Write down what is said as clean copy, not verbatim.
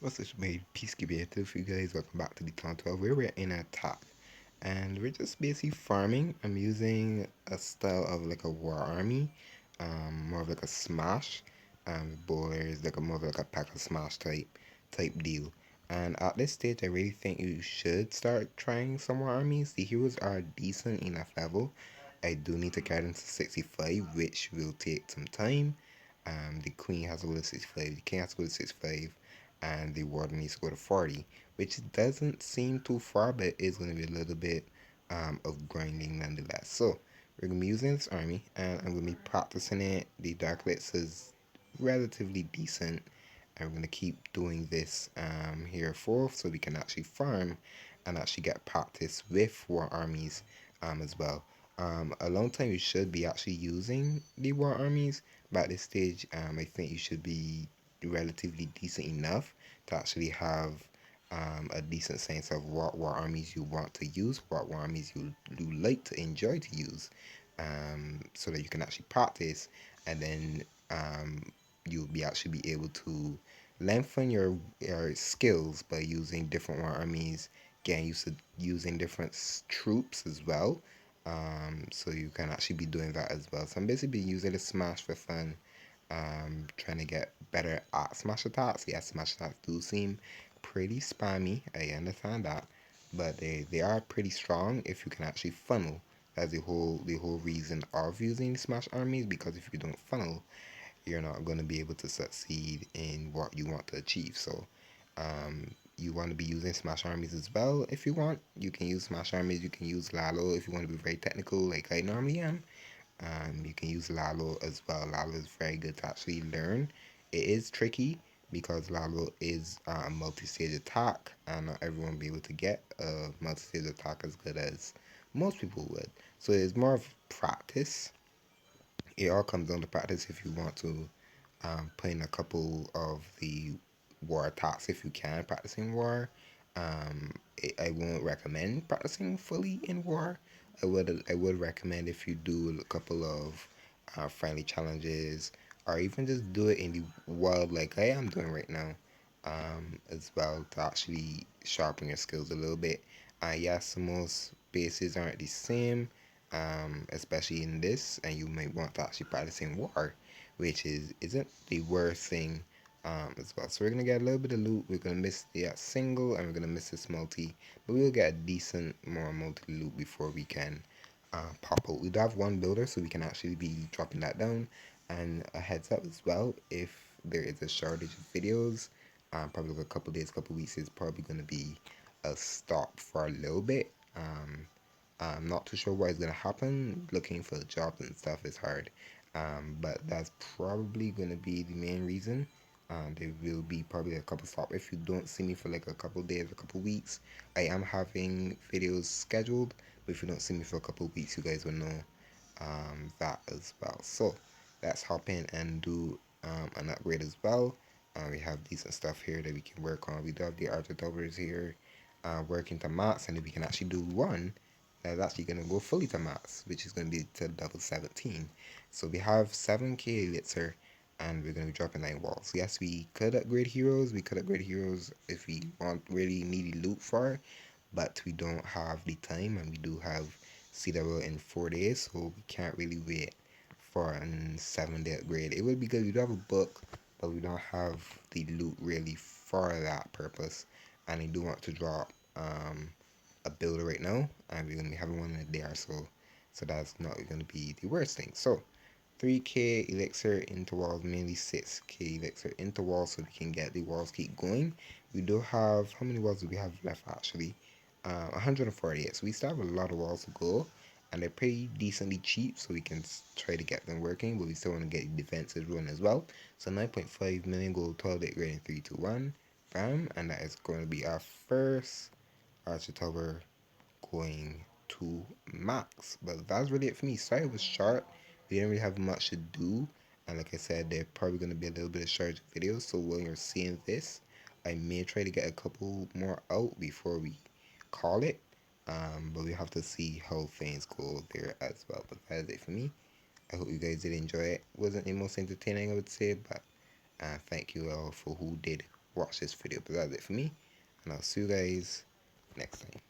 What's this made Peacekeeper Th12 for you guys? Welcome back to the Th12 where we're in attack. And we're just basically farming. I'm using a style of like a war army, more of like a smash. Bowlers like a more of like a pack of smash type deal. And at this stage I really think you should start trying some war armies. The heroes are decent enough level. I do need to carry them to 65, which will take some time. The queen has to go to 65, the king has to go to 65, and the warden needs to go to 40, which doesn't seem too far, but it is going to be a little bit of grinding nonetheless. So we're going to be using this army, and I'm going to be practicing it. The Dark Blitz is relatively decent, and we're going to keep doing this here forth so we can actually farm and actually get practice with war armies as well. A long time you should be actually using the war armies, but at this stage, I think you should be relatively decent enough to actually have a decent sense of what war armies you want to use, what war armies you like to enjoy to use, so that you can actually practice, and then you'll be actually be able to lengthen your skills by using different war armies, getting used to using different troops as well. So you can actually be doing that as well. So I'm basically using the smash for fun, trying to get better at smash attacks. Yeah, smash attacks do seem pretty spammy. I understand that, but they are pretty strong if you can actually funnel. That's the whole reason of using smash armies, because if you don't funnel, you're not going to be able to succeed in what you want to achieve. So you want to be using smash armies as well. If you want, you can use smash armies. You can use Lalo if you want to be very technical, like I normally am. You can use Lalo as well. Lalo is very good to actually learn. It is tricky because Lalo is a multi-stage attack, and not everyone will be able to get a multi-stage attack as good as most people would. So it's more of practice. It all comes down to practice if you want to put in a couple of the war attacks if you can practicing war. I won't recommend practicing fully in war. I would recommend if you do a couple of friendly challenges, or even just do it in the wild like I am doing right now, as well, to actually sharpen your skills a little bit. Yes, most bases aren't the same, especially in this, and you might want to actually practice in war, which isn't the worst thing as well. So we're gonna get a little bit of loot. We're gonna miss the single, and we're gonna miss this multi, but we'll get a decent more multi loot before we can pop out. We do have one builder, so we can actually be dropping that down. And a heads up as well, if there is a shortage of videos, probably like a couple days, couple weeks is probably gonna be a stop for a little bit. I'm not too sure what is gonna happen. Looking for jobs and stuff is hard, but that's probably gonna be the main reason. There will be probably a couple stop if you don't see me for like a couple days, a couple weeks. I am having videos scheduled, but if you don't see me for a couple weeks, you guys will know that as well. So let's hop in and do an upgrade as well. We have decent stuff here that we can work on. We do have the Archer Towers here, working to max, and if we can actually do one, that's actually going to go fully to max, which is going to be to level 17. So we have 7k elixir, and we're going to be dropping 9 walls. Yes, we could upgrade heroes. We could upgrade heroes if we want really needy loot for it, but we don't have the time, and we do have CW in 4 days, so we can't really wait for a 7-day upgrade. It would be good. We do have a book, but we don't have the loot really for that purpose, and I do want to drop a builder right now, and we're gonna be having one in a day or so. So that's not gonna be the worst thing. So 3k elixir into walls, mainly 6k elixir into walls, so we can get the walls keep going. We do have, how many walls do we have left actually? 148. So we still have a lot of walls to go, and they're pretty decently cheap, so we can try to get them working, but we still want to get defenses running as well. So 9.5 million gold, 12 day grade in 3, 2, 1. Bam, and that is going to be our first Archer Tower going to max. But that's really it for me. Sorry it was short. We didn't really have much to do. And like I said, they're probably going to be a little bit of short videos. So when you're seeing this, I may try to get a couple more out before we call it. But we have to see how things go there as well. But that is it for me. I hope you guys did enjoy it. Wasn't the most entertaining, I would say, but thank you all for who did watch this video. But that's it for me, and I'll see you guys next time.